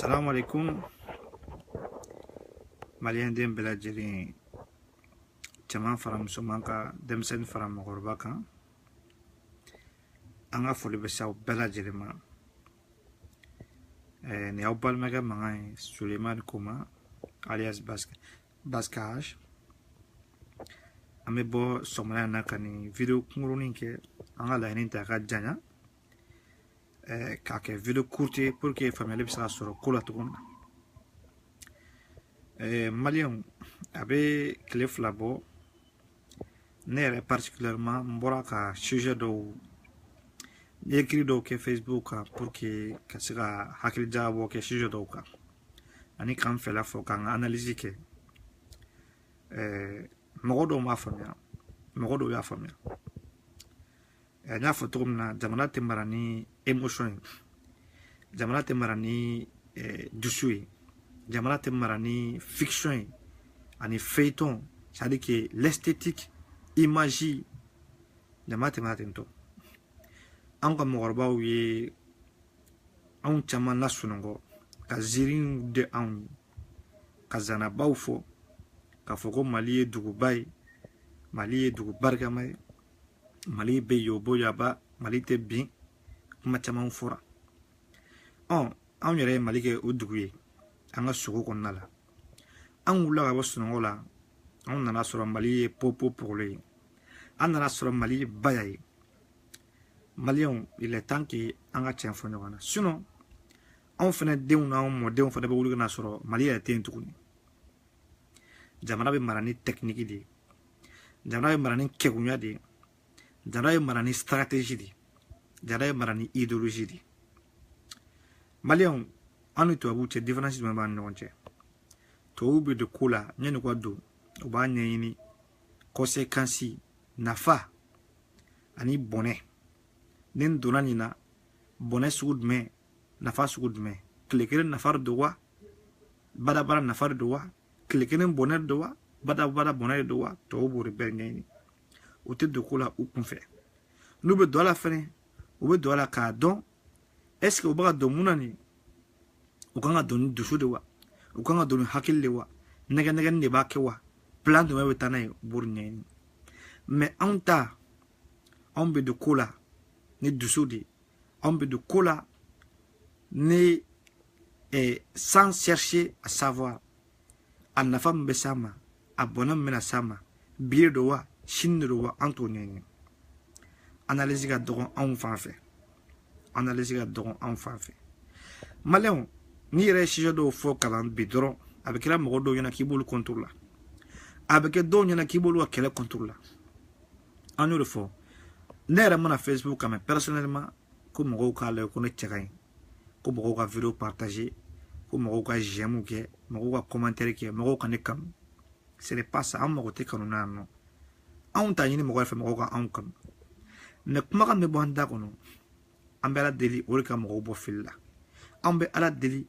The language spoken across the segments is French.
Assalamu alaikum. Malien den bɛɛ lajɛlen cɛman fara musoman kan denmisɛnnin fara mɔgɔkɔrɔba kan an ka foli bɛ s'aw bɛɛ lajɛlen ma ni y'aw balimakɛ mankan ye Sulemani Koma alias Baskage an bɛ bɔ sɔgɔmada in na ka nin video kunkurunin kɛ an ka laɲini ta ka janya k'a kɛ video courte pour que faamuyali bɛ se ka sɔrɔ ko la cogo min na Malien a bɛ tile fila bɔ ne yɛrɛ particulièrement n bɔra ka sujet dɔw n ye écrit dɔw kɛ Facebook kan pour que ka se ka hakilijakabɔ kɛ sujet dɔw kan ani k'an fɛla fɔ k'an ka analyse kɛ mɔgɔ dɔw m'a faamuya mɔgɔ dɔw y'a faamuya n y'a fɔ cogo min na jamana tɛ mara ni émotion ye jamana tɛ mara ni dusu ye jamana tɛ mara ni fiction ye ani feuilleton c'est-à-dire que l'esthétique image jamana tɛ mara ten tɔ an ka mɔgɔkɔrɔbaw ye anw caman lasunɔgɔ ka ziiriw di anw ye ka zanabaw fɔ k'a fɔ ko Mali ye duguba ye Mali ye dugu barikama ye Mali bɛ yobo yaba Mali tɛ bin kuma caman fɔra anw yɛrɛ ye Mali kɛ o dugu ye an ka sogo kɔnɔna la an wulila ka bɔ sunɔgɔ la an nana sɔrɔ Mali ye popo pɔgɔlen ye an nana sɔrɔ Mali ye baya ye Maliens il est temps que an ka tiɲɛ fɔ ɲɔgɔn na sinon anw fana denw n'anw mɔdenw fana bɛ wuli ka na sɔrɔ Mali yɛrɛ tɛ yen tuguni jamana bɛ mara ni technique de ye jamana bɛ mara ni kɛkunya de ye jamana bɛ mara ni stratégie de ye jamana bɛ mara ni idéologie de ye Maliens an ni tubabuw cɛ différence jumɛn b'an ni ɲɔgɔn cɛ tubabuw bɛ don ko la yanni ka don u b'a ɲɛɲini conséquence nafa ani bɔnɛ ni n donna nin na bɔnɛ sugu jumɛn nafa sugu jumɛn tile kelen nafa de don wa badabada nafa de don wa tile kelen bɔnɛ de don wa badabada bɔnɛ de don wa tubabuw b'o de bɛɛ ɲɛɲini u tɛ don ko la u kunfɛ n'u bɛ don a la fɛnɛ u bɛ don a la k'a dɔn est ce que u bɛ ka don mun na nin u kan ka don ni dusu de wa u kan ka don ni hakili de wa nɛgɛ-nɛgɛni de b'a kɛ wa plan jumɛn bɛ taa n'a ye u b'o de ɲɛɲini mais anw ta anw bɛ don ko la ni dusu de anw bɛ don ko la ni sans chercher à savoir a nafa min bɛ s'a ma a bɔnɛ min bɛna s'a ma bi de don wa sini de don wa an t'o ɲɛɲini analyse ka dɔgɔn anw fan fɛ analyse ka dɔgɔn anw fan fɛ Maliens n'i yɛrɛ ye sujet dɔw fɔ kalan bi dɔrɔn a bɛ kɛra mɔgɔ dɔw ɲɛna k'i b'olu contour la a bɛ kɛ dɔw ɲɛna k'i b'olu ka kɛlɛ contour la an y'o de fɔ ne yɛrɛ mana Facebook kan mais personnellement ko mɔgɔw k'a lajɛ ko ne cɛ ka ɲi ko mɔgɔw ka video partager ko mɔgɔw ka j'aime kɛ mɔgɔw ka commentaire kɛ mɔgɔw ka ne kanu ce n'est pas ça an mago tɛ kanu na yan nɔ anw t'a ɲini mɔgɔ fɛ mɔgɔw ka anw kanu mais kumakan bɛ bɔ an da kɔnɔ an bɛ Ala deli o de ka mɔgɔw bɔ fili la an bɛ Ala deli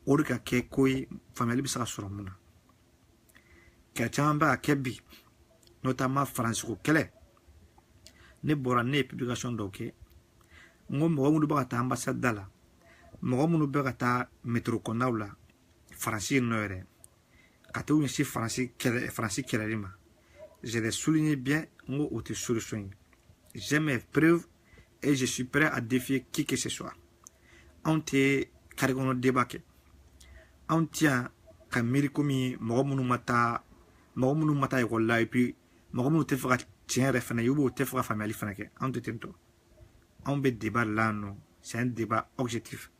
o de ka kɛ ko ye faamuyali bɛ se ka sɔrɔ mun na kɛlɛ caman bɛ ka kɛ bi notamment faransiko kɛlɛ ne bɔra ne ye publication dɔw kɛ n ko mɔgɔ minnu bɛ ka taa ambassade da la mɔgɔ minnu bɛ ka taa métro kɔnɔnaw la faransi yen nɔ yɛrɛ ka t'u ɲɛsin faransi kɛlɛli ma je l'ai souligné bien n ko o tɛ solution ye j'ai mes preuves et je suis prêt à défier qui que ce soit anw tɛ kari kɔnɔ débat kɛ anw tɛ yan ka miiri komi mɔgɔ minnu ma taa ekɔli la et puis mɔgɔ minnu tɛ fɛ ka tiɲɛ yɛrɛ fana ye ou bien u tɛ fɛ ka faamuyali fana kɛ anw tɛ ten tɔ anw bɛ débat la yan nɔ c'est un débat objectif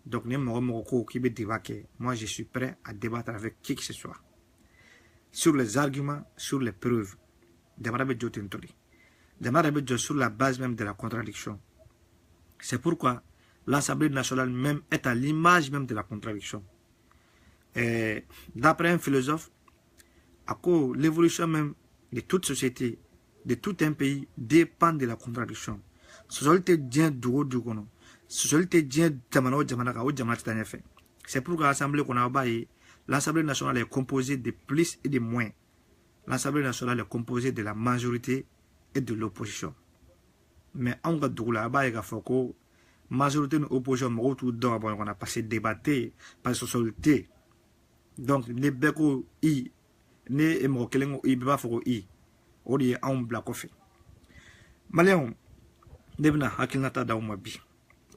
donc ni mɔgɔ ko k'i bɛ débat kɛ moi je suis prêt à débattre avec qui que ce soit sur les arguments sur les preuves jamana bɛ jɔ ten tɔ de jamana bɛ jɔ sur la base même de la contradiction c'est pourquoi l'Assemblée nationale même est à l'image même de la contradiction d'après un philosophe à cause l'évolution même de toute société de tout un pays dépend de la contradiction sɔsɔli tɛ diɲɛ dugu o dugu kɔnɔ sɔsɔli tɛ diɲɛ jamana o jamana kan o jamana tɛ taa ɲɛfɛ c'est pourquoi l'Assemblée kɔnɔ a b'a ye l'Assemblée nationale est composée de plus et de moins l'Assemblée nationale est composée de la majorité et de l'opposition mais anw ka dugu la a b'a ye k'a fɔ ko majorité de l'opposition, on a passé débatté, passé solité. Donc, les beko i, ne mokelengo i, beba foko i, on dit en black coffee. Maléon, debna hakilnata daoumabi,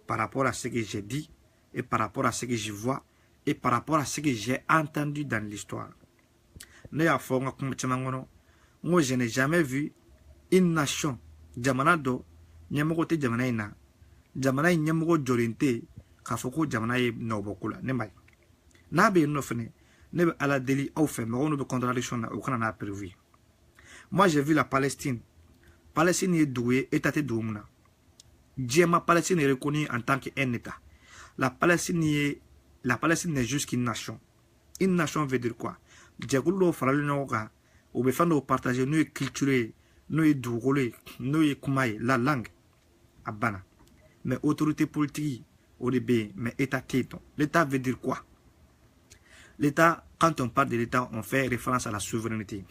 par rapport à ce que j'ai dit, et par rapport à ce que je vois, et par rapport à ce que j'ai entendu dans l'histoire. Moi, je n'ai jamais vu une nation, Jamanado, Nyamokote Jamanaina, Jamanaï Nyamoko Jorinte, Kafoko Jamanaï Nobokula, Nemai. Nabe Nofene, Nebe à la délit au fait, mais on ne peut contradiction aucun n'a prévu. Moi, j'ai vu la Palestine. Palestine est douée, état doumna. Djema Palestine est reconnue en tant qu'un état. La Palestine n'est juste qu'une nation. Une nation veut dire quoi? Djagoulo Faralinoga, ou Befano partager nous culturel, nous dougolé, nous kumaï, la langue. Abana. Mais autorité politique, au début, mais état téton. L'état veut dire quoi? L'état, quand on parle de l'état, on fait référence à la souveraineté.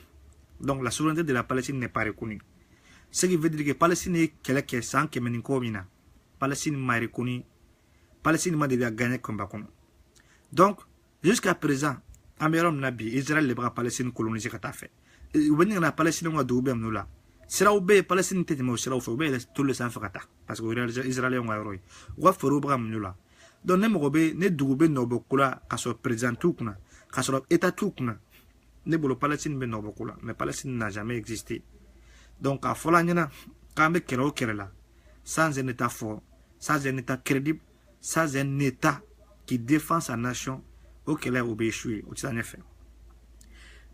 Donc la souveraineté de la Palestine n'est pas reconnue. Ce qui veut dire que la Palestine est quelque chose qui est commun. Palestine m'a reconnu. Palestine m'a déjà gagné comme Bakono. Donc, jusqu'à présent, Améram Nabi, Israël les bras Palestine colonisés qu'a fait. Vous venez la Palestine on a doublé nous là. C'est là où bé Palestine t'es mais c'est là où faut bé tout le sang fakata. Parce que Israël on a héros. Ou faire au bras nous là. Donc ne m'obé ne doublé nos bokula qu'à soit présent tout kuna, qu'à soit état tout kuna. Ne bolo Palestine ben nos bokula, mais Palestine n'a jamais existé. Donc à Folanyana, quand me kero kerela, sans un état fort, sans un état crédible, sans un état qui défend sa nation, auquel elle a échoué, au en effet.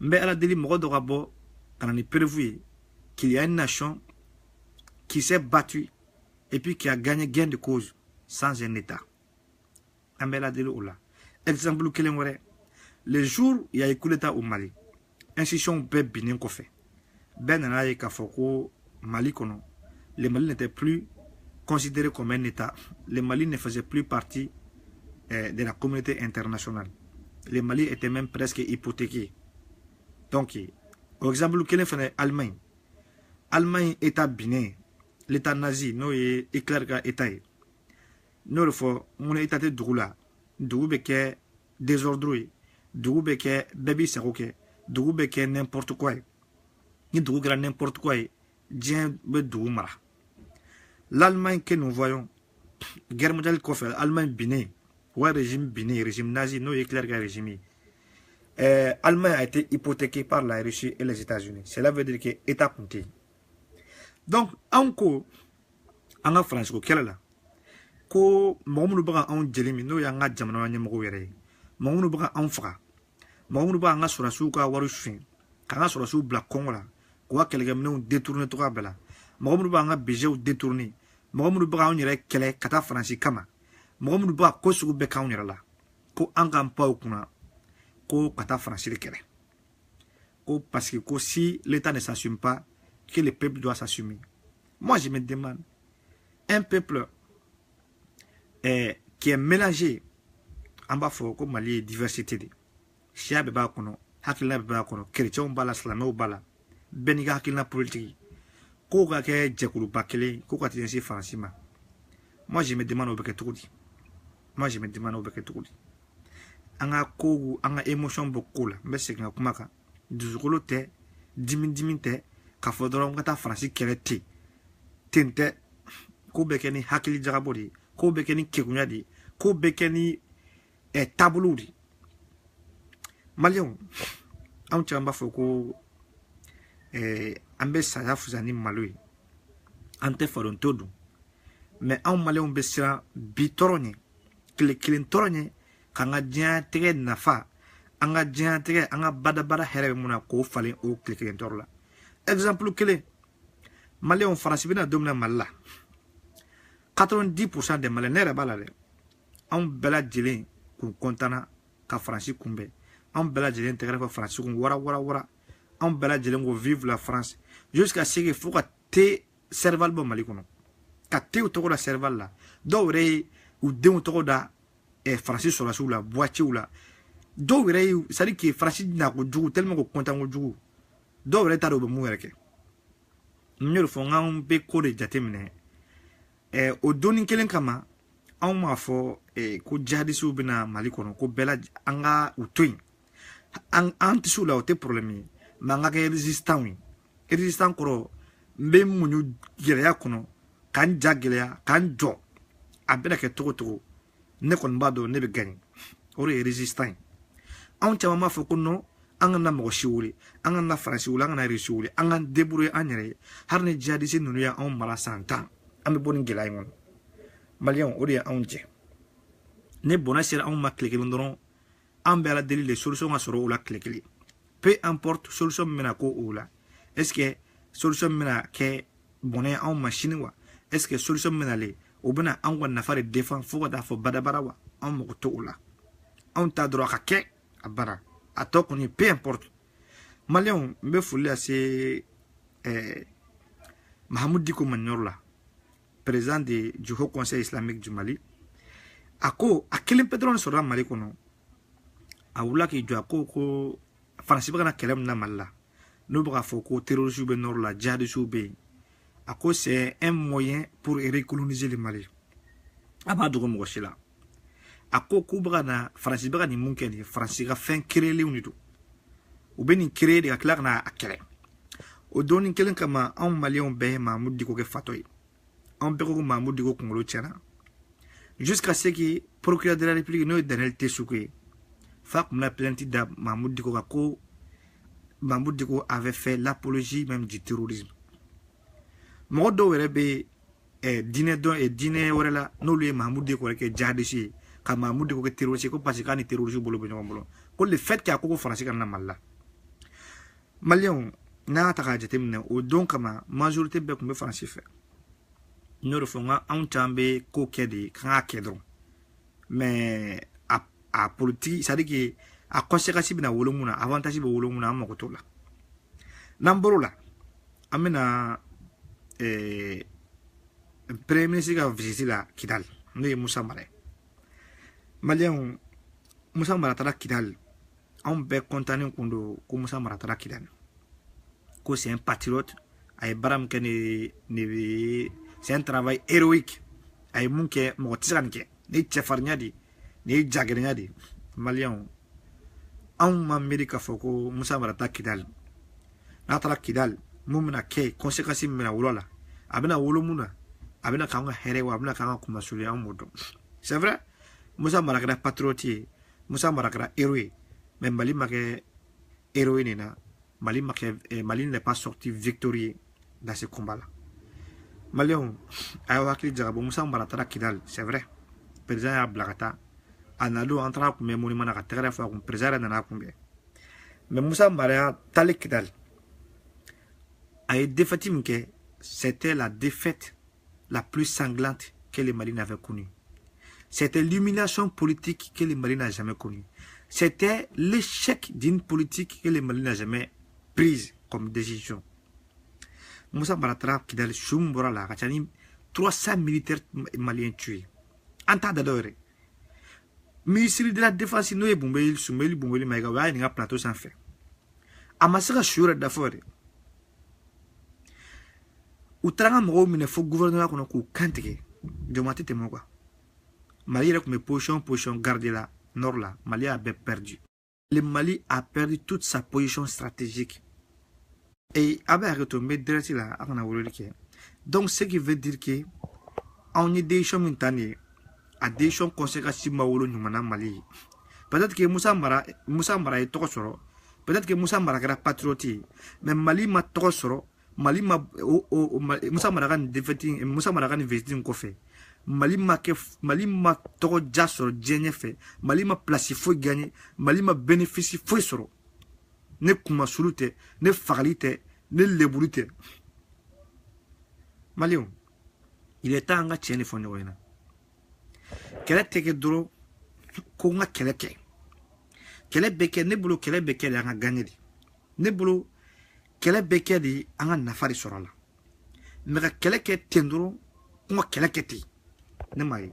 Mais elle a dit, Morodorabo, on est prévu qu'il y a une nation qui s'est battue et puis qui a gagné gain de cause sans un état. Mais elle a dit, exemple, le jour où il y a eu coup d'état au Mali, institution bien qu'on fait. Ben Nanaye Kafoko, Mali Kono, le Mali n'était plus considéré comme un État. Le Mali ne faisait plus partie de la communauté internationale. Le Mali était même presque hypothéqué. Donc, par exemple, quel est l'Allemagne? Allemagne, État Bénin, l'État nazi, nous est éclairé État. Nous le faisons, mon État de Doula, Doubeke désordre, Doubeke baby saroke, Doubeke n'importe quoi. Ni Doubeke n'importe quoi, Dien Bedoumara. L'Allemagne que nous voyons, guerre mondiale Kofel, Allemagne Bénin, ouais, régime Bénin, régime nazi, nous est clair que régime. L'Allemagne a été hypothéquée par la Russie et les États-Unis. Cela veut dire que l'État compté. Donc, encore, en France, quelle est là? Ko Mamoudou Bra en Djelimi, nous y a un Jamana Yamouere. Mamoudou Bra en Fra. Mamoudou Bra en Surasuka Warushin. Quand sur la sous Black Congola, quoi qu'elle gagne détourné trois bella. Mamoudou Bra en Bijé ou détourné. Mamoudou Bra en Yere Kele, Kata Franci Kama. Mamoudou Bra Kosu Beka en Yera. Ko Angam Paukuna. Ko Kata Franci Kele. Ko parce que si l'État ne s'assume pas, que le peuple doit s'assumer. Moi, je me demande, un peuple qui est mélangé en bas fort comme Mali diversité de Chia Beba Kono, Hakila Beba Kono, Chrétien Bala, Slamo Bala, Beniga Hakila politique, Koga Ke Djekulu Bakele, Koka Tiensi Francima. Moi, je me demande au Beketoudi. Moi, je me demande au Beketoudi. Anga Kogu, Anga émotion beaucoup là, mais c'est que Kumaka, du Zolote, Diminte, Kafodron Gata Francis Keleti, Tinte, Kobekeni Hakili Jarabodi. Ko bekeni kekunyadi, ko bekeni tabloudi. Malion, on tient foko ambe saya fuzani malui. Ante foron todo. Mais on malion besira bitoronye, kilin toronye, kanga dien tere nafa, anga dien tere, anga bada herebe muna ko falen o kilin torla. Exemple kele, malion farasibina domina malla. 90% des Maliens ne balade. On bela djelen qu'on contana ka France kumbe. On bela djelen intégrer fa France kun wara. On bela djelen go vivre la France jusqu'à ce que faut que te serval bo Mali kono. Ka te to la serval la. Do re ou de to da e France sur la sous la boîtier ou la. Do re ça dit que France na ko djou tellement ko content ko djou. Do re ta do mu reke. Nous le font on be ko de jatemine. Au Donin Kelenkama, anw m'a fɔ ko jihadisiw bɛna Mali kɔnɔ ko bɛɛ la an ka u to yen an tɛ s'u la o tɛ problème ye mais an ka kɛ résistant ye résistant kɔrɔ n bɛ muɲu gɛlɛya kɔnɔ k'an ja gɛlɛya k'an jɔ a bɛna kɛ cogo cogo ne kɔni b'a dɔn ne bɛ gagner o de ye résistant ye anw caman b'a fɔ ko non an kana mɔgɔ si wele an kana faransi wele an kana Russie wele an ka débrouiller an yɛrɛ ye hali ni jihadiste ninnu y'anw mara san 10 an bɛ bɔ nin gɛlɛya in kɔnɔ maliyɛnw o de ye anw jɛ ne bɔnna sera anw ma tile kelen dɔrɔn an bɛ ala deli de solution ka sɔrɔ o la tile kelen peu importe solution min bɛna ko o la est ce que solution min bɛna kɛ bɔnɛ anw ma sini wa est ce que solution min bɛnalen o bɛna anw ka nafa de défend fo ka taa fɔ badabada wa anw mago to o la anw ta dɔrɔn a ka kɛ a bara a tɔ kɔni peu importe maliyɛnw n bɛ foli lase Mahamudu Diko Maniɔrɔ la président du Haut Conseil islamique du Mali a ko a kelen pe dɔrɔn sɔrɔla Mali kɔnɔ a wula k'i jɔ a ko faransi bɛ ka na kɛlɛ min na Mali la n'o bɛ k'a fɔ ko terroristes bɛ nord la djihadistes bɛ yen a ko c'est un moyen pour recoloniser le Mali a b'a dogo mɔgɔ si la a ko k'u bɛ ka na faransi bɛ ka nin mun kɛ nin faransi ka fɛn créelenw de don u bɛ nin créer de ka tila ka na a kɛlɛ o donni kelen kama anw maliyɛnw bɛɛ ye Mahamudu Diko kɛ fatɔ ye anw bɛɛ ko ko Mahamudu Diko kunkolo tiɲɛna jusqu'à ce que procureur de la République n'o ye Daniel Tessoukou ye fa tun bɛna plainte da Mahamudu Diko kan ko Mahamudu Diko avait fait l'apologie même du terrorisme mɔgɔ dɔw yɛrɛ bɛ diinɛ wɛrɛ la n'olu ye Mahamudu Diko yɛrɛ kɛ jihadiste ye ka Mahamudu Diko kɛ terroriste ko parce que k'a ni terroriste bolo bɛ ɲɔgɔn bolo ko le fait que a ko ko faransi kana na Mali la maliyɛnw n'a y'a ta k'a jateminɛ o don kama majorité bɛɛ tun bɛ faransi fɛ n y'o de fɔ n ka anw caman bɛ ko kɛ de k'an k'a kɛ dɔrɔn mais a politique c'est à dire que a conséquence bɛna wolo mun na avantage bɛ wolo mun na an mago t'o la n'an bɔr'o la an bɛna premier ministre ka visite la Kidal n'o ye Musa Mara ye maliyɛnw Musa Mara taara Kidal anw bɛɛ content kun don ko Musa Mara taara Kidal ko c'est un patriote a ye baara min kɛ c'est un travail héroïque a ye mun kɛ mɔgɔ tɛ se ka nin kɛ ni cɛfarinya de ni ye jagɛrɛnya de maliyɛnw anw ma miiri k'a fɔ ko Musa Mara taa Kidal n'a taara Kidal mun bɛna kɛ conséquence min bɛna wolo la a bɛna wolo mun na a bɛna k'an ka hɛrɛ wa a bɛna k'an ka kumasuli anw m'o dɔn c'est vrai Musa Mara kɛra patriote ye Musa Mara kɛra héros ye mais Mali ma kɛ héros nin na Mali n'est pas sorti victorieux dans ce combat-là. Maliyɛnw a y'aw hakili jagabɔ Musa Mara taara Kidal c'est vrai président y'a bila ka taa a nalen an taara kunbɛn monument na ka tɛgɛrɛ fɔ a kun président yɛrɛ nana kunbɛn mais Musa Mara taalen Kidal a ye défaite min kɛ c'était la défaite la plus sanglante que le Mali n'avait connue. C'était l'humiliation politique que le Mali n'a jamais connue. C'était l'échec d'une politique que le Mali n'a jamais prise comme décision. Musa Mara taara Kidal sum bɔra la a ka ca ni 300 militaires maliens tués an t'a da dɔ yɛrɛ ministre de la défense n'o ye Sunbeli Bunbeli Mayiga o y'a ɲininka plateau sanfɛ a ma se ka su yɛrɛ dafɔ yɛrɛ u taara an ka mɔgɔw minɛ fo gouvernement kɔnɔ k'u kan tigɛ jɔnma tɛ tɛmɛ o kan Mali yɛrɛ tun bɛ position garde la nord la Mali a bɛɛ perdu le Mali a perdu toute sa position stratégique et a bɛ hakɛ to n bɛ direct la a kana weleli kɛ donc ce qui veut dire que anw ye décision min ta nin ye a décision conséquence ma wolo ɲuman na Mali ye peut-être que Musa Mara ye tɔgɔ sɔrɔ peut-être que Musa Mara kɛra patriote ye mais Mali ma tɔgɔ sɔrɔ Mali ma Musa Mara ka nin défaite Musa Mara ka nin visite in kɔfɛ Mali ma tɔgɔ ja sɔrɔ diɲɛ ɲɛfɛ Mali ma place foyi gagné Mali ma bénéfice foyi sɔrɔ ne kumasulu tɛ ne fagali tɛ ne leburu tɛ maliyɛnw il est temps an ka tiɲɛ de fɔ ɲɔgɔn ɲɛna kɛlɛ tɛ kɛ dɔrɔn ko n ka kɛlɛ kɛ kɛlɛ bɛ kɛ ne bolo kɛlɛ bɛ kɛ de an ka gagné de ne bolo kɛlɛ bɛ kɛ de an ka nafa de sɔrɔ a la mais ka kɛlɛ kɛ ten dɔrɔn ko n ka kɛlɛ kɛ ten ne m'a ye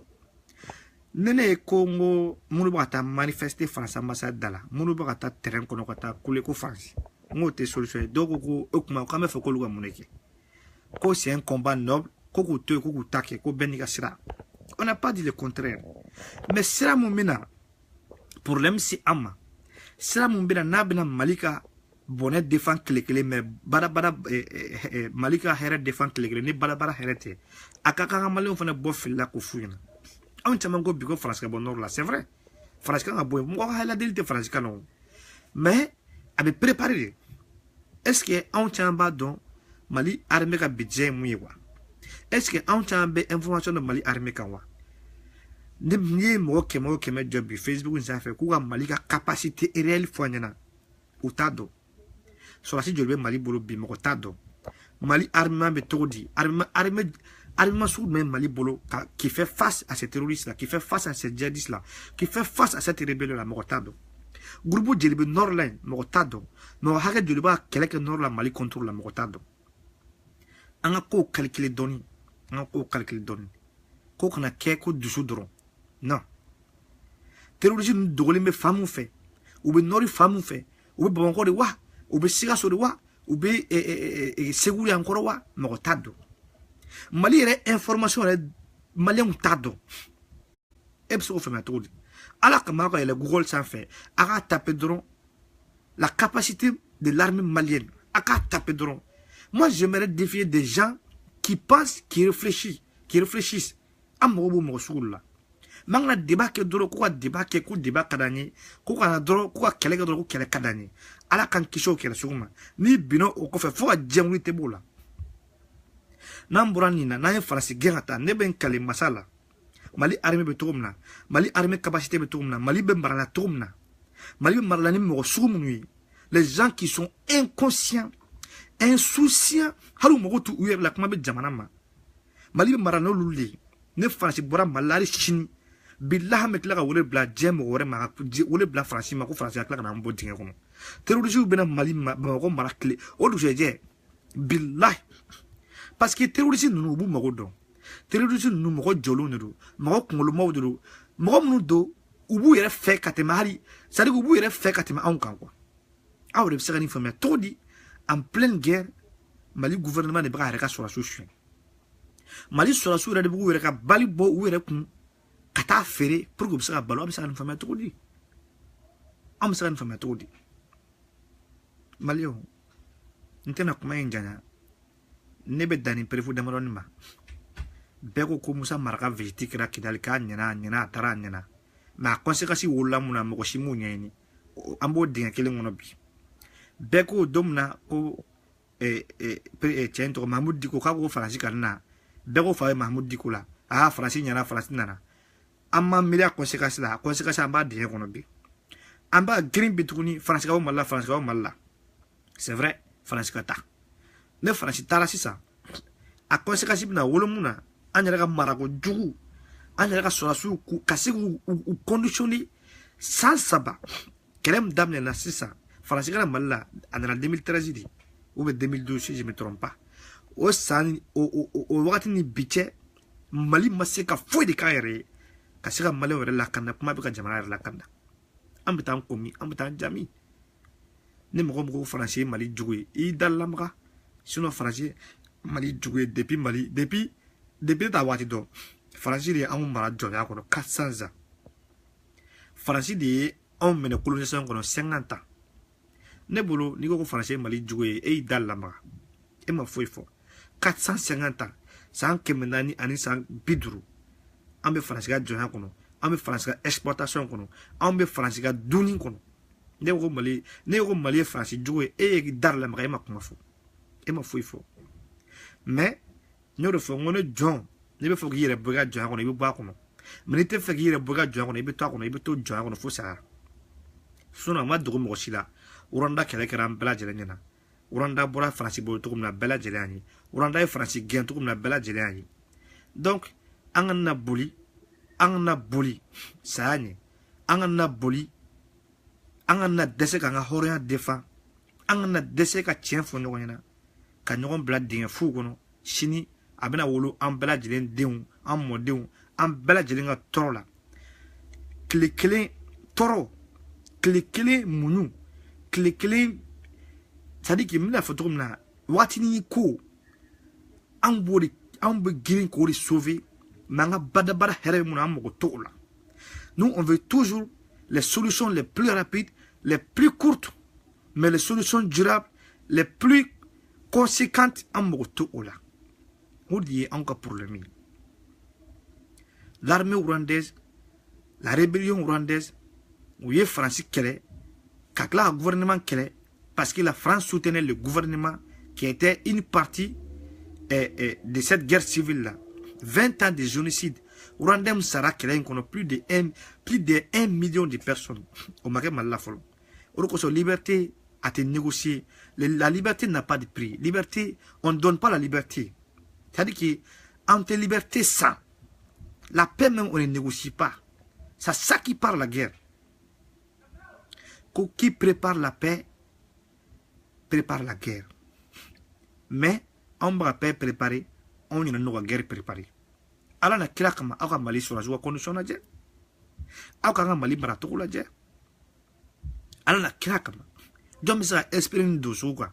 ne ne ko n ko minnu bɛ ka taa manifester faransi ambassade da la minnu bɛ ka taa terrain kɔnɔ ka taa kule ko faransi n k'o tɛ solution ye dɔw ko ko o tuma k'an bɛ fɛ k'olu ka mun de kɛ ko c'est un combat noble ko k'u to yen ko k'u ta kɛ ko bɛɛ n'i ka sira On n'a pas dit le contraire. Mais sera mon mena, problème c'est Amma. Sera mon mena nabina Malika bonnet défend clé mais bada Malika heret défend clé ni bada herete. Akaka malin fana bof la ko fuyina. On t'a mango bigo France ka bonor là, c'est vrai. France ka boy mo hala delite France ka non. Mais avait préparé. Est-ce que on t'a ba don Mali armée ka budget muiwa? Est-ce que on t'a ba information de Mali armée ka wa? Ne mo keme job Facebook ça fait ko Mali ka capacité réelle foanyana. Utado. Sur la site de Mali bolo bi mo tado. Mali armement méthodi, armement sous même Mali bolo qui fait face à ces terroristes là, qui fait face à ces djihadistes là, qui fait face à cette rébellion là, mo tado. Groupe de Nordline, mo tado. Mais haga de ba quelques nord la Mali contrôle la mo tado. Anga ko calculer doni, anga ko calculer doni. Ko kana ke ko du soudron. Non. Terroristes nous dogoli me femme fait. Ou be nori femme fait. Ou be bon ko de wa, ou be siga so de wa. Ou be seguri encore wa mo tado. Mali re information re malien tado. Ebso fait ma todi. Alors que Maroc le Google sans fait, a tapé dron la capacité de l'armée malienne. A tapé dron. Moi j'aimerais défier des gens qui pensent, qui réfléchissent. À mon soul. Mangla débat que doro quoi débat que coup débat kadani quoi doro quoi kele doro kele kadani ala kan kisho kele suma ni bino o ko fe fo ajemwi tebola namburani na France gengata ne ben kale masala Mali armée betumna Mali armée capacité betumna Mali ben barala tumna Mali ben barala ni mo sumunui les gens qui sont inconscients insouciants halu mo tu uyer la kuma be jamana ma Mali ben barala luli ne France bora malari chini billah me kla wole bla jem wore ma wole bla France ma ko France kla na mbo dinga kono terroristes bena Mali ma ko marakle o du jeje billah parce que terroristes nous bu ma ko don terroristes nous mo ko jolo ne do ma ko ngolo mo do mo mu do ubu yere fe katema hari sadi ubu yere fe katema an kan quoi awre bisaka ni famia todi en pleine guerre Mali gouvernement ne bra reka sur la solution Mali sur la solution de bu yere ka bali bo u yere kun kata fere pour que ça balo ça ne fait pas trop dit am ça ne fait pas trop dit Malio ntena kuma injana nebe dani prefu de maronima beko ko musa marka vesti kra kidal ka nyana tara nyana ma conséquence wola muna mo shimu nyani ambo dinga kele ngono bi beko domna ko chento Mahmoud Diko ka ko faransi kana beko fa Mahmoud Diko la faransi nyana faransi nana amma milia conséquence amba de kono bi amba green bituni France ka malla c'est vrai France ka ta ne France tara sisa a conséquence bina wolomuna anyara ka marako jugu anyara ka sorasu ku kasigu u conditionni sans saba kelem damne na sisa France ka malla en 2013 di ou 2012 si je me trompe pas o san o wakati ni biche Mali maseka foi de kaire kasira Mali wala la kanda kuma be ka jamana la kanda ambitan komi ambitan jami ne mo français Mali jouer i dalamra sinon français Mali jouer depuis ta wati do français de amu mara joya ko 400 ans français de on mena colonisation ko 50 ans ne bolo ni ko français Mali jouer e dalamra e ma foi fo 450 ans sans que menani ani sang biduru ambe France ga joya kono ambe France ga exportation kono ambe France ga duni kono ne ko Mali France jouer e darla ma ma kuma fo e ma fo ifo mais nyoro fo ngone John ne be fo gi re boga joya kono e ba kono mais te fo gi re boga joya kono e be to kono e be to joya kono fo sa suna ma dogo mo sila uranda kele kera bela jele nyana uranda bora France bo to na bela jele ani uranda e France gen to na bela jele ani donc angana boli saani angana boli angana dese ka nga horia defa angana dese ka tien fo no nyana ka nyogon bla dinga fu gono shini abena wolo an bela jelen deun an modeun an bela jelen ga torola klikle toro klikle munu klikle sadiki mina foto na watini ko an bodi an be girin ko ri sauver Nous, on veut toujours les solutions les plus rapides, les plus courtes, mais les solutions durables, les plus conséquentes en Mogoto. On dit encore pour le milieu. L'armée rwandaise, la rébellion rwandaise, où il y a France qui est, le gouvernement qui est, parce que la France soutenait le gouvernement qui était une partie de cette guerre civile-là. 20 ans de génocide. Rwanda Sara qui a plus de 1 million de personnes. Au Maroc, la liberté a été négociée. La liberté n'a pas de prix. Liberté, on ne donne pas la liberté. C'est-à-dire qu'entre liberté sans, la paix même, on ne négocie pas. C'est ça qui part la guerre. Qui prépare la paix, prépare la guerre. Mais, on va paix préparer, on y a une guerre préparée. Alors, on a créé un Mali sur la joie condition de guerre. On a Mali barato la guerre. Alors, on a créé un donc, ça espère une douce ou quoi.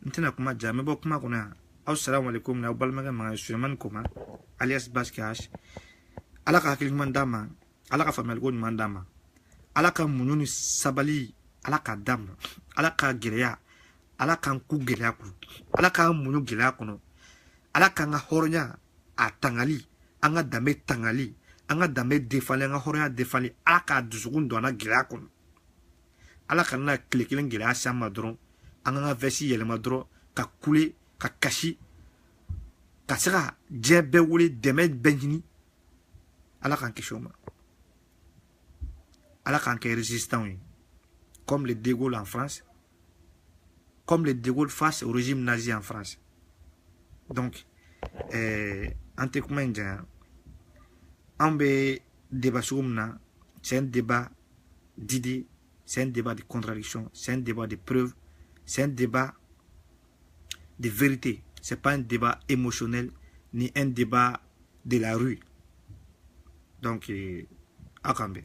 Maintenant, comment dire, mais bon, comment on a. Assalamu alaikum, na balmaga ma Suleiman Koma, alias Baskash. Alaka kilman dama, alaka famel gon mandama. Alaka mununi sabali, alaka dam, alaka gileya, alaka ku gileya ku, alaka munu gileya kono, alaka nga horonya a tangali, anga dame tangali, anga dame defali, anga horonya defali, alaka dusugun do ana gileya kono. Alaka na klikilen gileya sama dron, anga vesi yelema dron, ka kule, ka kashi, ka sera djebe wuli deme benjini, alaka kishoma. Alaka qui est résistant, oui. Comme les De Gaulle en France, comme les De Gaulle face au régime nazi en France. Donc, en tout cas, on peut débat sur ça, c'est un débat d'idées, c'est un débat de contradiction, c'est un débat de preuves, c'est un débat de vérité. Ce n'est pas un débat émotionnel, ni un débat de la rue. Donc, Akambe.